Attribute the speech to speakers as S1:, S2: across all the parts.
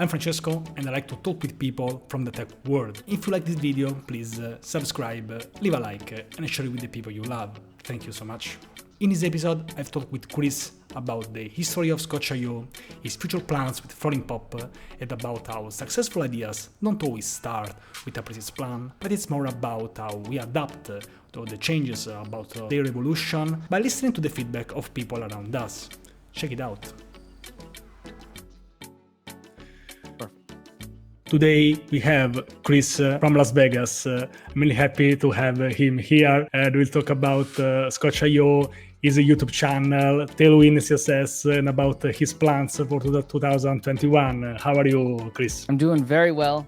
S1: I'm Francesco and I like to talk with people from the tech world. If you like this video, please subscribe, leave a like and share it with the people you love. Thank you so much. In this episode, I've talked with Chris about the history of Scotch.io, his future plans with Falling Pop, and about how successful ideas don't always start with a precise plan, but it's more about how we adapt to the changes about their evolution by listening to the feedback of people around us. Check it out. Today we have Chris from Las Vegas. I'm really happy to have him here, and we'll talk about Scotch.io, his YouTube channel, Tailwind CSS, and about his plans for 2021. How are you, Chris?
S2: I'm doing very well.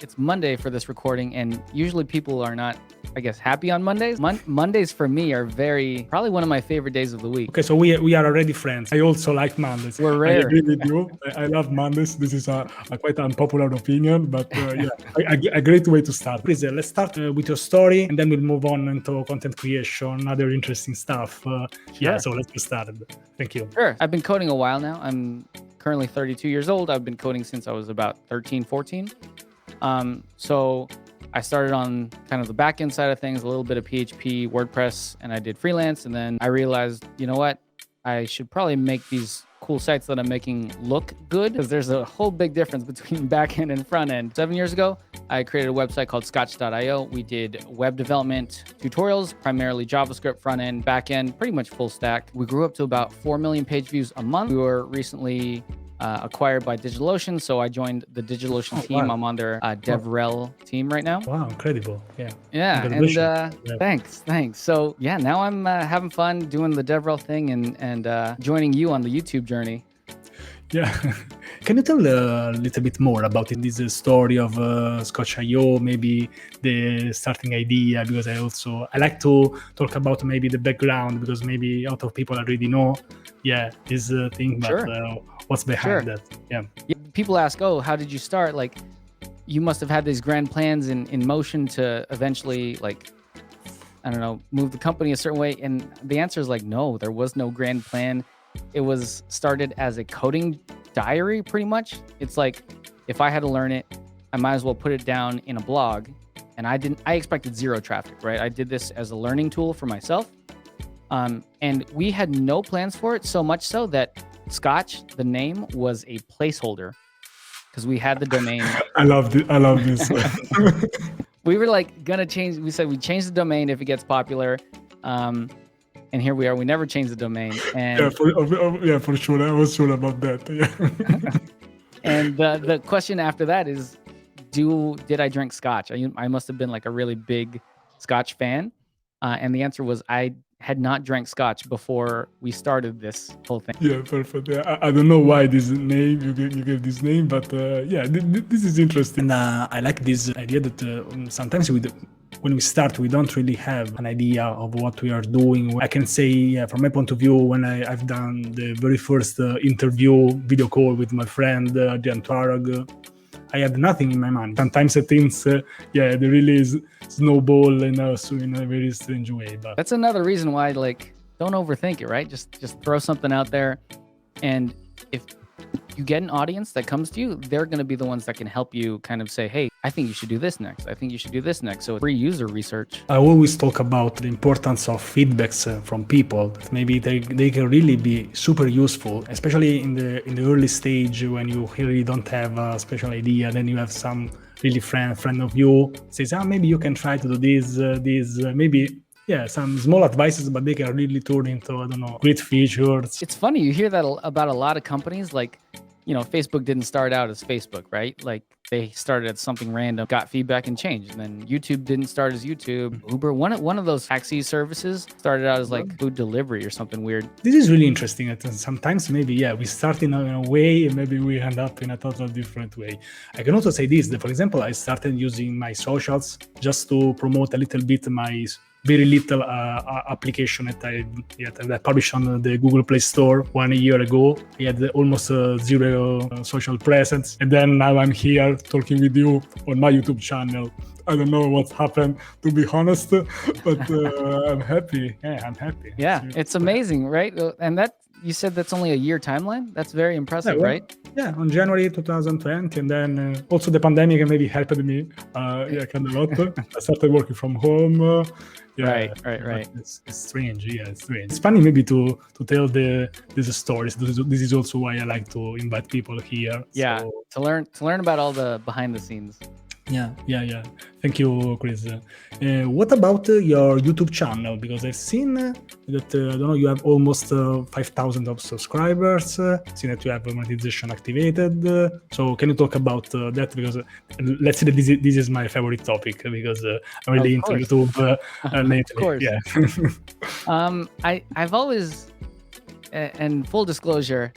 S2: It's Monday for this recording, and usually people are not, I guess, happy on Mondays. Mondays for me are probably one of my favorite days of the week.
S1: Okay, so we are already friends. I also like Mondays.
S2: We're rare.
S1: I agree with you. I love Mondays. This is a quite unpopular opinion, but yeah, a great way to start. Please, let's start with your story, and then we'll move on into content creation, other interesting stuff. Yeah, so let's get started. Thank you.
S2: Sure. I've been coding a while now. I'm currently 32 years old. I've been coding since I was about 13, 14. So I started on kind of the back end side of things, a little bit of PHP, WordPress, and I did freelance. And then I realized, you know what? I should probably make these cool sites that I'm making look good, because there's a whole big difference between back end and front end. 7 years ago, I created a website called Scotch.io. We did web development tutorials, primarily JavaScript, front end, back end, pretty much full stack. We grew up to about 4 million page views a month. We were recently acquired by DigitalOcean, so I joined the DigitalOcean team. Wow. I'm on their DevRel team right now.
S1: Wow, incredible.
S2: Yeah, and thanks. So yeah, now I'm having fun doing the DevRel thing and joining you on the YouTube journey.
S1: Yeah. Can you tell a little bit more about this story of Scotch.io, maybe the starting idea? Because I like to talk about maybe the background, because maybe a lot of people already know, this thing, but sure. What's behind that? Yeah.
S2: People ask, oh, how did you start? Like, you must have had these grand plans in motion to eventually, like, I don't know, move the company a certain way. And the answer is like, no, there was no grand plan. It was started as a coding diary, pretty much. It's like, if I had to learn it, I might as well put it down in a blog. And I expected zero traffic, right? I did this as a learning tool for myself. And we had no plans for it, so much so that Scotch, the name, was a placeholder, because we had the domain.
S1: I love this.
S2: We were like gonna change. We said we change the domain if it gets popular. And here we are. We never changed the domain. And
S1: for sure. I was sure about that. Yeah.
S2: And the question after that is, did I drink Scotch? I must have been like a really big Scotch fan. And the answer was, I had not drank Scotch before we started this whole thing.
S1: Yeah, perfect. Yeah, I don't know why this name, you gave this name, but this is interesting. And I like this idea that sometimes when we start, we don't really have an idea of what we are doing. I can say, from my point of view, when I've done the very first video call with my friend, Adrian Tuareg, I had nothing in my mind. Sometimes things, they really snowball in a very strange way. But
S2: that's another reason why, like, don't overthink it, right? Just throw something out there, and if you get an audience that comes to you, they're going to be the ones that can help you kind of say, hey, I think you should do this next. I think you should do this next. So it's free user research.
S1: I always talk about the importance of feedbacks from people. That maybe they can really be super useful, especially in the early stage when you really don't have a special idea. Then you have some really friend of you says, maybe you can try to do this, maybe. Yeah, some small advices, but they can really turn into, I don't know, great features.
S2: It's funny, you hear that about a lot of companies. Like, Facebook didn't start out as Facebook, right? Like, they started as something random, got feedback and changed. And then YouTube didn't start as YouTube. Uber, one of those taxi services, started out as like food delivery or something weird.
S1: This is really interesting. And sometimes maybe, we start in a way and maybe we end up in a total different way. I can also say this, that for example, I started using my socials just to promote a little bit my very little application that I published on the Google Play Store 1 year ago. I had almost zero social presence. And then now I'm here talking with you on my YouTube channel. I don't know what happened, to be honest, but I'm happy. Yeah, I'm happy.
S2: Yeah, it's amazing, right? And that, you said that's only a year timeline? That's very impressive, right?
S1: Yeah, on January 2020, and then also the pandemic maybe helped me. Yeah, kind of a lot. I started working from home. Yeah,
S2: Right.
S1: it's strange. Yeah, it's strange. It's funny maybe to tell these stories. This is also why I like to invite people here.
S2: Yeah,
S1: So,
S2: to learn about all the behind the scenes.
S1: yeah. Thank you, Chris. What about your YouTube channel? Because I've seen that I don't know, you have almost 5,000 of subscribers. Seen that you have monetization activated. So can you talk about that? Because let's say that this is my favorite topic because I'm really into
S2: course.
S1: YouTube
S2: Of
S1: lately.
S2: course.
S1: Yeah.
S2: I've always, and full disclosure,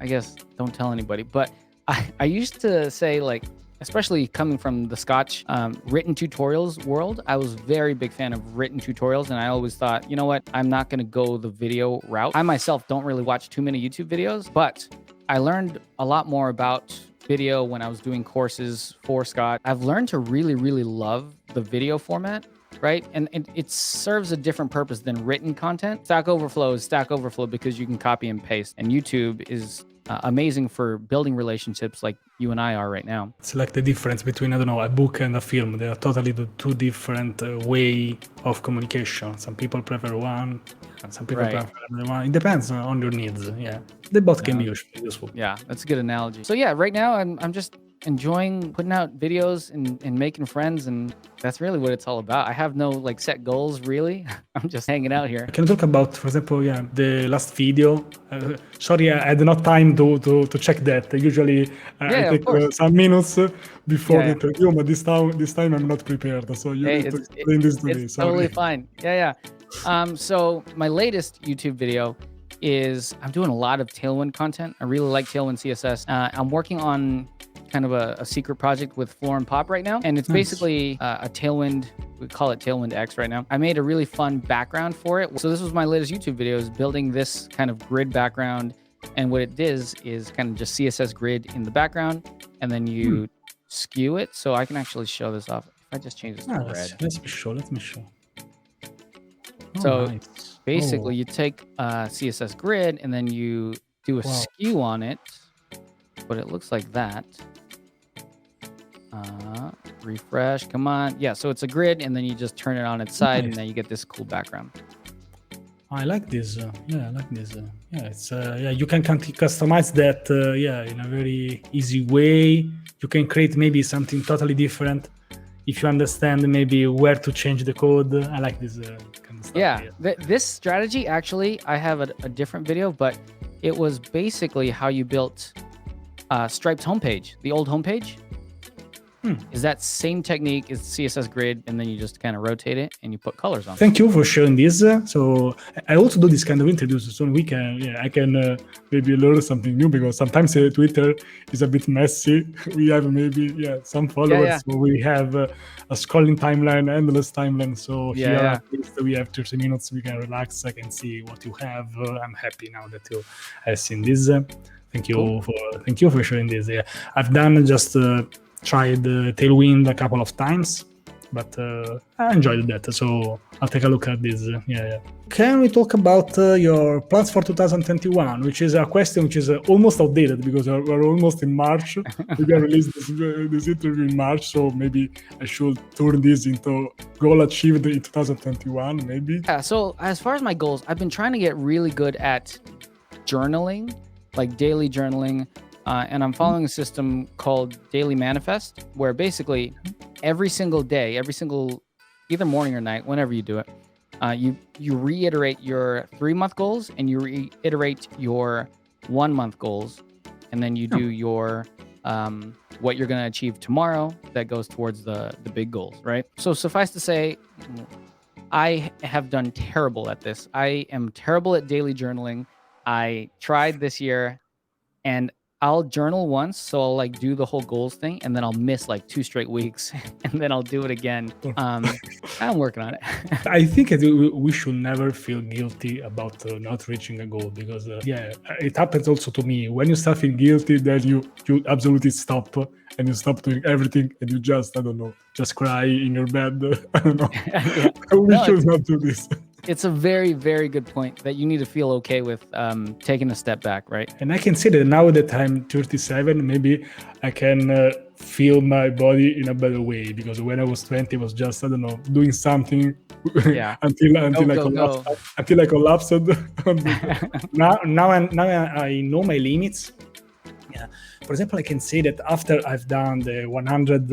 S2: I guess don't tell anybody, but I used to say, like, especially coming from the Scotch written tutorials world, I was very big fan of written tutorials, and I always thought, you know what, I'm not going to go the video route. I myself don't really watch too many YouTube videos, but I learned a lot more about video when I was doing courses for Scott. I've learned to really, really love the video format, right? And it serves a different purpose than written content. Stack Overflow is Stack Overflow because you can copy and paste, and YouTube is amazing for building relationships like you and I are right now.
S1: It's like the difference between, I don't know, a book and a film. They are totally two different way of communication. Some people prefer one, and some people prefer the one. It depends on your needs. Yeah, they both can be useful.
S2: Yeah, that's a good analogy. So yeah, right now I'm just enjoying putting out videos and making friends, and that's really what it's all about. I have no like set goals really. I'm just hanging out here.
S1: Can you talk about, for example, the last video? Sorry, I had not time to check that. Usually I take some minutes before the interview, but this time I'm not prepared. So you need to explain this to me.
S2: It's totally fine. Yeah. So my latest YouTube video is I'm doing a lot of Tailwind content. I really like Tailwind CSS. I'm working on kind of a secret project with Floor and Pop right now. And it's basically a Tailwind, we call it Tailwind X right now. I made a really fun background for it. So this was my latest YouTube video, is building this kind of grid background. And what it is kind of just CSS grid in the background. And then you skew it. So I can actually show this off. If I just change this to red.
S1: Let me show.
S2: So basically you take a CSS grid and then you do a skew on it, but it looks like that. Refresh, come on. Yeah, so it's a grid and then you just turn it on its side and then you get this cool background.
S1: I like this. Yeah, I like this. Yeah, it's you can customize that in a very easy way. You can create maybe something totally different if you understand maybe where to change the code. I like this kind of stuff.
S2: Yeah, this strategy, actually, I have a different video, but it was basically how you built Stripe's homepage, the old homepage. Is that same technique as CSS grid, and then you just kind of rotate it and you put colors on it.
S1: Thank you for sharing this. So I also do this kind of interviews, so we can, I can maybe learn something new, because sometimes Twitter is a bit messy. We have maybe some followers, so we have a scrolling timeline, endless timeline. So here at least we have 30 minutes. We can relax. I can see what you have. I'm happy now that you have seen this. Thank you for sharing this. Yeah, I've done just. Tried Tailwind a couple of times, but I enjoyed that, so I'll take a look at this. Can we talk about your plans for 2021, which is a question which is almost outdated, because we're almost in March. We're going to release this interview in March, so maybe I should turn this into goal achieved in 2021, maybe.
S2: Yeah, so as far as my goals, I've been trying to get really good at journaling, like daily journaling. And I'm following a system called Daily Manifest, where basically every single day, either morning or night, whenever you do it, you reiterate your 3-month goals and you reiterate your 1-month goals, and then you do your what you're going to achieve tomorrow that goes towards the big goals, right? So suffice to say, I have done terrible at this. I am terrible at daily journaling. I tried this year, and I'll journal once, so I'll like do the whole goals thing, and then I'll miss like 2 straight weeks, and then I'll do it again. I'm working on it.
S1: I think we should never feel guilty about not reaching a goal, because it happens also to me. When you start feeling guilty, then you absolutely stop, and you stop doing everything, and you just, I don't know, just cry in your bed. I don't know. We should not do this.
S2: It's a very, very good point that you need to feel okay with taking a step back, right?
S1: And I can say that now that I'm 37, maybe I can feel my body in a better way, because when I was 20, I was just, I don't know, doing something
S2: Yeah.
S1: until I
S2: Go,
S1: collapsed.
S2: go.
S1: Until I collapsed. Now I know my limits. Yeah. For example, I can say that after I've done the 100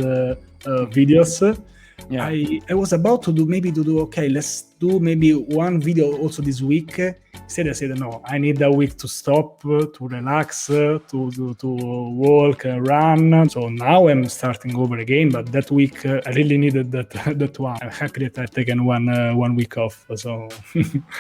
S1: videos,
S2: Yeah.
S1: I was about to do okay, let's do maybe one video also this week. Instead, I said no, I need a week to stop, to relax, to walk and run. So now I'm starting over again, but that week I really needed that one. I'm happy that I've taken one week off. So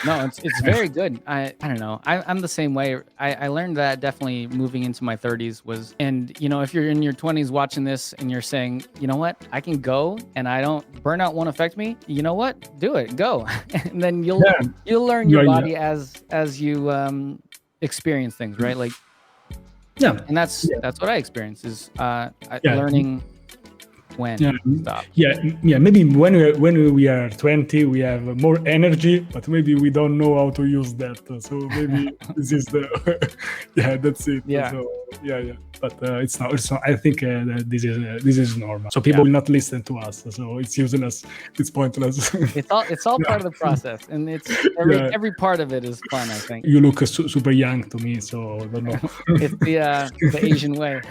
S2: No, it's very good. I don't know. I'm the same way. I learned that definitely moving into my 30s was, and you know, if you're in your 20s watching this and you're saying, you know what, I can go and I don't, burnout won't affect me. You know what, do it, go. And then you'll learn your body as you experience things, right? Like, and that's what I experienced is learning when stop.
S1: Maybe when we are 20, we have more energy, but maybe we don't know how to use that. So maybe this is the that's it. So, but it's not. I think that this is normal. So people will not listen to us. So it's useless. It's pointless.
S2: It's all part of the process, and it's every part of it is fun. I think
S1: you look super young to me, so I don't know.
S2: It's the Asian way.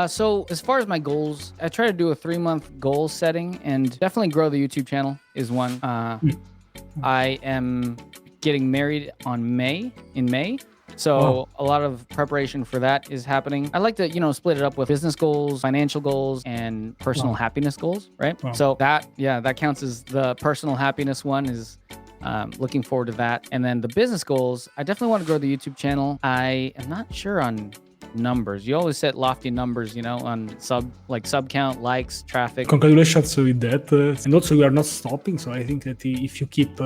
S2: So as far as my goals, I try to do a 3-month goal setting, and definitely grow the YouTube channel is one. I am getting married in May. So a lot of preparation for that is happening. I like to, split it up with business goals, financial goals, and personal happiness goals, right? So that counts as the personal happiness one is looking forward to that. And then the business goals, I definitely want to grow the YouTube channel. I am not sure on numbers. You always set lofty numbers, on sub count, likes, traffic.
S1: Congratulations with that. And also you are not stopping. So I think that if you keep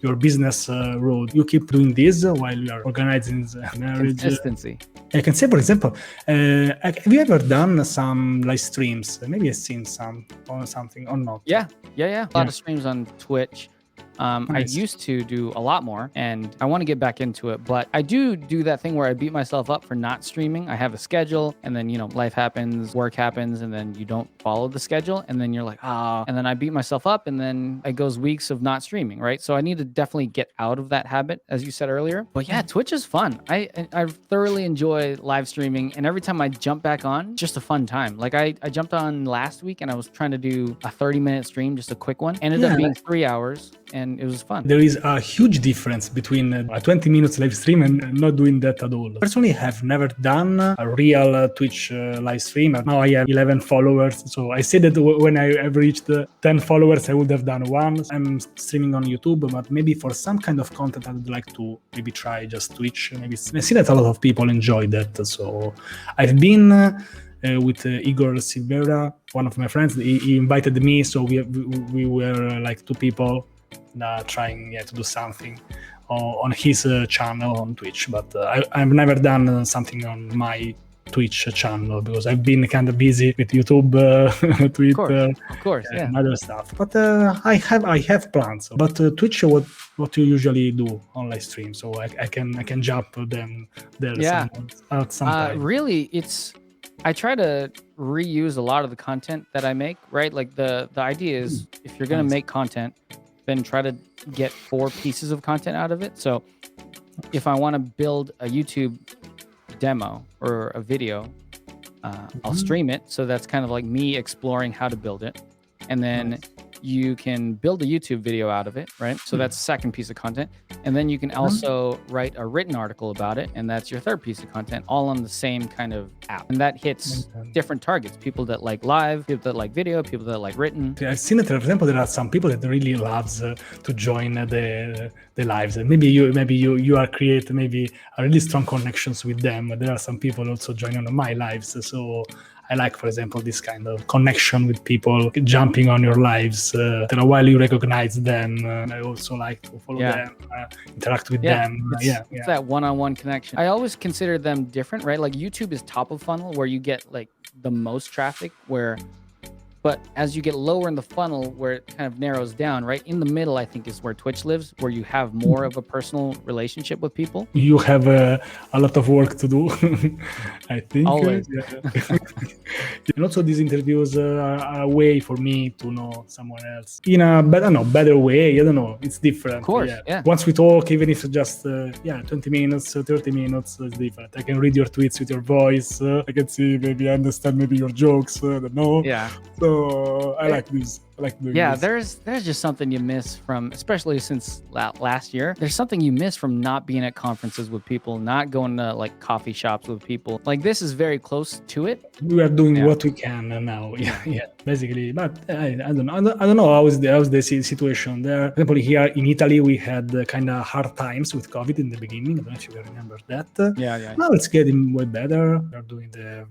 S1: your business road, you keep doing this while you are organizing the marriage.
S2: Consistency.
S1: I can say, for example, have you ever done some live streams? Maybe I've seen some or something or not.
S2: Yeah. A lot of streams on Twitch. I used to do a lot more, and I want to get back into it, but I do that thing where I beat myself up for not streaming. I have a schedule, and then, life happens, work happens, and then you don't follow the schedule, and then you're like, and then I beat myself up, and then it goes weeks of not streaming, right? So I need to definitely get out of that habit, as you said earlier. But yeah, Twitch is fun. I thoroughly enjoy live streaming, and every time I jump back on, just a fun time. Like I jumped on last week, and I was trying to do a 30-minute stream, just a quick one. Ended up being 3 hours. And it was fun.
S1: There is a huge difference between a 20 minutes live stream and not doing that at all. Personally, I have never done a real Twitch live stream. Now I have 11 followers. So I said that when I have reached 10 followers, I would have done one. I'm streaming on YouTube, but maybe for some kind of content, I would like to maybe try just Twitch. Maybe I see that a lot of people enjoy that. So I've been with Igor Silvera, one of my friends. He invited me, so we were like 2 people trying to do something on his channel on Twitch, but I've never done something on my Twitch channel because I've been kind of busy with YouTube, Twitter,
S2: of course,
S1: and other stuff. But I have plans. But Twitch, what you usually do on live stream, so I can jump them there. At some time.
S2: Really, I try to reuse a lot of the content that I make. Right, like the idea is if you're gonna make content, then try to get 4 pieces of content out of it. So if I want to build a YouTube demo or a video, I'll stream it. So that's kind of like me exploring how to build it. And then you can build a YouTube video out of it, right? So that's the second piece of content. And then you can also write a written article about it. And that's your third piece of content, all on the same kind of app. And that hits different targets, people that like live, people that like video, people that like written.
S1: I've seen that, for example, there are some people that really loves to join the lives. And maybe you are create maybe a really strong connections with them. There are some people also joining on my lives. So I like, for example, this kind of connection with people jumping on your lives. While you recognize them, I also like to follow them, interact with them.
S2: It's that one-on-one connection. I always consider them different, right? Like YouTube is top of funnel where you get like the most traffic, where But as you get lower in the funnel, where it kind of narrows down, right in the middle, I think is where Twitch lives, where you have more of a personal relationship with people.
S1: You have a lot of work to do, I think.
S2: Always.
S1: And also these interviews are a way for me to know someone else in a better way. I don't know. It's different.
S2: Of course, yeah.
S1: Once we talk, even if it's just 20 minutes, 30 minutes, it's different. I can read your tweets with your voice. I can see, maybe understand maybe your jokes. I don't know.
S2: Yeah.
S1: So I like this. I like doing this.
S2: There's just something you miss from, especially since last year. There's something you miss from not being at conferences with people, not going to like coffee shops with people. Like this is very close to it.
S1: We are doing what we can now. Yeah, basically. But I don't know. I don't know how's the situation there. For example, here in Italy, we had kind of hard times with COVID in the beginning. I don't know if you remember that.
S2: Yeah.
S1: Now it's getting way better. We're doing the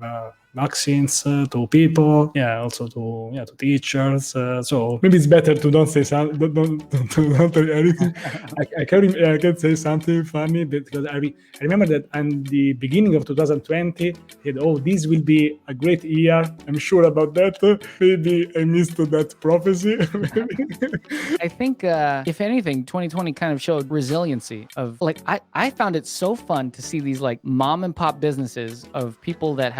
S1: vaccines to people, also to teachers. So maybe it's better to don't say something, don't tell anything. I can say something funny because I remember that in the beginning of 2020, this will be a great year. I'm sure about that. Maybe I missed that prophecy.
S2: I think if anything, 2020 kind of showed resiliency of like, I found it so fun to see these like mom and pop businesses of people that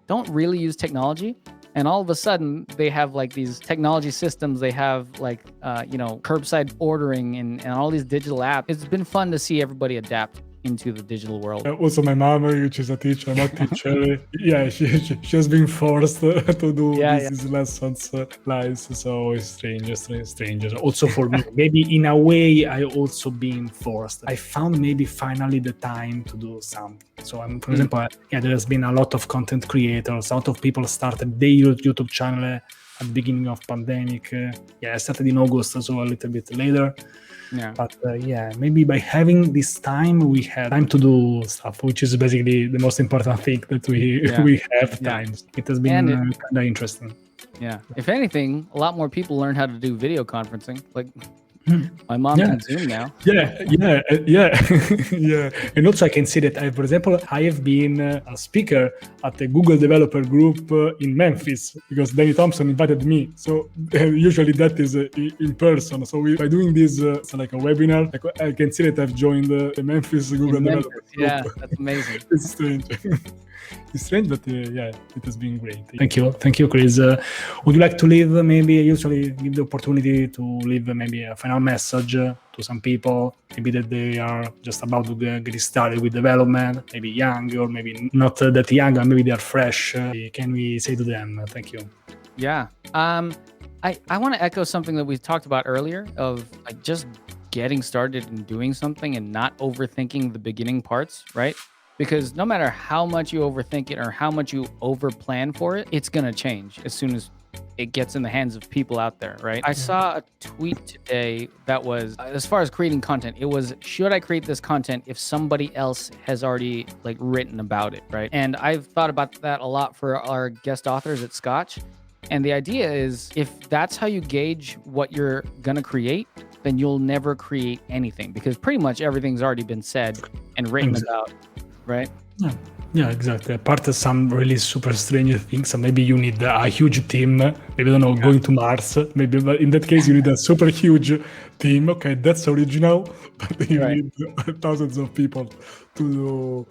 S2: don't really use technology, and all of a sudden they have like these technology systems. They have like curbside ordering and all these digital apps. It's been fun to see everybody adapt into the digital world.
S1: Also, my mom, which is a teacher, not teacher, she has been forced to do these lessons live. So it's strange. Also for me, maybe in a way, I also been forced. I found maybe finally the time to do something. So for example, there has been a lot of content creators. A lot of people started their YouTube channel at the beginning of pandemic. I started in August, so a little bit later.
S2: Yeah.
S1: But maybe by having this time, we had time to do stuff, which is basically the most important thing, that we have time. It has been kind of interesting.
S2: Yeah. If anything, a lot more people learn how to do video conferencing. Like my mom can Zoom now.
S1: Yeah. And also I can say that for example, I have been a speaker at the Google developer group in Memphis, because Danny Thompson invited me. So usually that is in person. So by doing this, like a webinar, I can see that I've joined the Memphis Google developer group.
S2: Yeah, that's amazing.
S1: It's strange. It's strange, but it has been great. Thank you, Chris. Would you like to leave? Maybe I usually give the opportunity to leave maybe a final message to some people, maybe that they are just about to get started with development, maybe young or maybe not that young, or maybe they are fresh. Can we say to them? Thank you.
S2: Yeah. I want to echo something that we talked about earlier of like just getting started and doing something and not overthinking the beginning parts, right? Because no matter how much you overthink it or how much you overplan for it, it's going to change as soon as it gets in the hands of people out there, right? I saw a tweet today that was, as far as creating content, it was, should I create this content if somebody else has already like written about it, right? And I've thought about that a lot for our guest authors at Scotch. And the idea is, if that's how you gauge what you're going to create, then you'll never create anything, because pretty much everything's already been said and written about. Right?
S1: Yeah, exactly. Apart of some really super strange things, maybe you need a huge team. Maybe, I don't know, going to Mars. Maybe, but in that case, you need a super huge team. Okay, that's original. But you need thousands of people to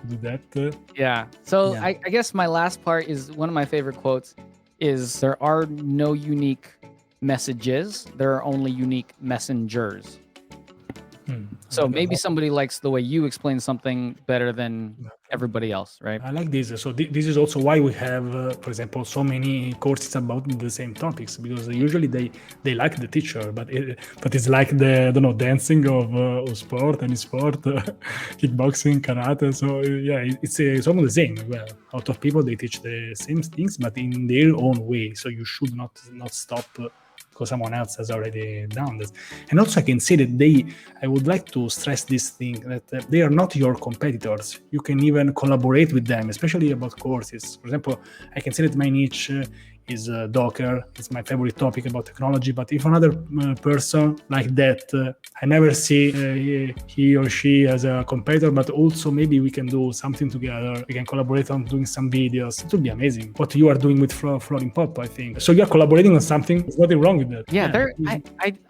S1: do that.
S2: Yeah. So I guess my last part is one of my favorite quotes is, there are no unique messages. There are only unique messengers. So maybe somebody likes the way you explain something better than everybody else, right?
S1: I like this. So this is also why we have, for example, so many courses about the same topics, because usually they like the teacher, but it's like the, I don't know, dancing of sport, any sport, kickboxing, karate. So it's almost the same. Well, a lot of people, they teach the same things, but in their own way. So you should not stop because someone else has already done this. And also I can say that I would like to stress this thing, that they are not your competitors. You can even collaborate with them, especially about courses. For example, I can say that my niche is Docker. It's my favorite topic about technology. But if another person like that, I never see he or she as a competitor, but also maybe we can do something together. We can collaborate on doing some videos. It would be amazing. What you are doing with Floating Pop, I think. So you are collaborating on something. There's nothing wrong with that.
S2: Yeah,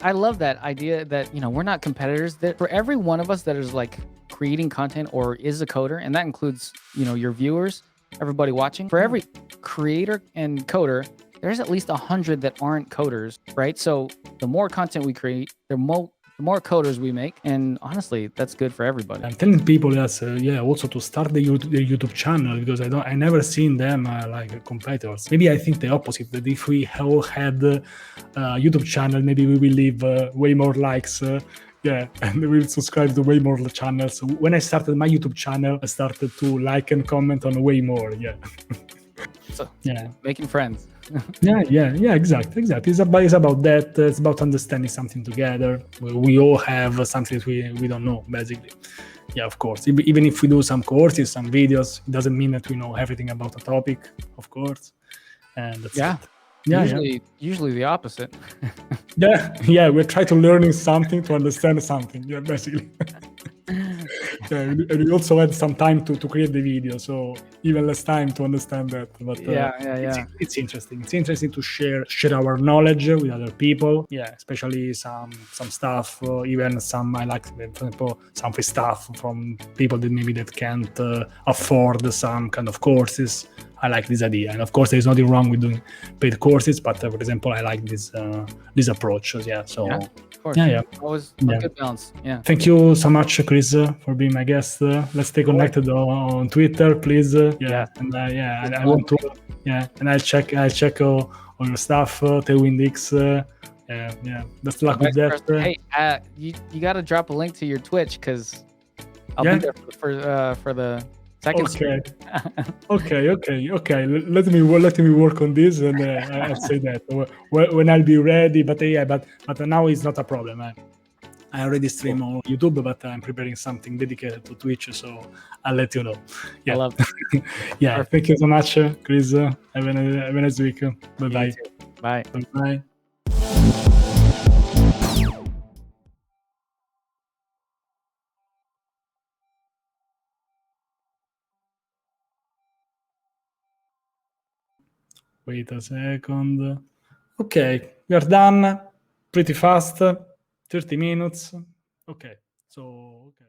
S2: I love that idea that, you know, we're not competitors. That for every one of us that is like creating content or is a coder, and that includes, you know, your viewers, everybody watching, for every creator and coder, there's at least 100 that aren't coders, right? So the more content we create, the more coders we make, and honestly, that's good for everybody.
S1: I'm telling people, yes, also to start the YouTube channel, because I never seen them like competitors. Maybe I think the opposite, that if we all had a YouTube channel, maybe we will leave way more likes. And we will subscribe to way more channels. So when I started my YouTube channel, I started to like and comment on way more.
S2: So, making friends.
S1: Exactly. It's about that. It's about understanding something together. We all have something we don't know, basically. Yeah, of course. Even if we do some courses, some videos, it doesn't mean that we know everything about a topic, of course. And that's it.
S2: Usually the opposite.
S1: We try to learning something to understand something. Yeah, basically. And we also had some time to create the video, so even less time to understand that. But it's interesting. It's interesting to share our knowledge with other people. Yeah, especially some stuff, even some I like, for example, some free stuff from people that can't afford some kind of courses. I like this idea, and of course, there is nothing wrong with doing paid courses. But for example, I like this approach. So.
S2: Of course. Always a good balance.
S1: Thank you so much, Chris, for being my guest. Let's stay connected on Twitter, please. And I want to. And I'll check all your stuff, Tailwind X. Best luck with that.
S2: Hey, you got to drop a link to your Twitch, because I'll be there for the second.
S1: Okay. Let me work on this, and I'll say that when I'll be ready. But now it's not a problem. I already stream on YouTube, but I'm preparing something dedicated to Twitch, so I'll let you know.
S2: I love it.
S1: Thank you so much, Chris. Have a nice week. Bye-bye.
S2: Bye.
S1: Bye. Wait a second. Okay, we are done. Pretty fast. 30 minutes. Okay. So, okay.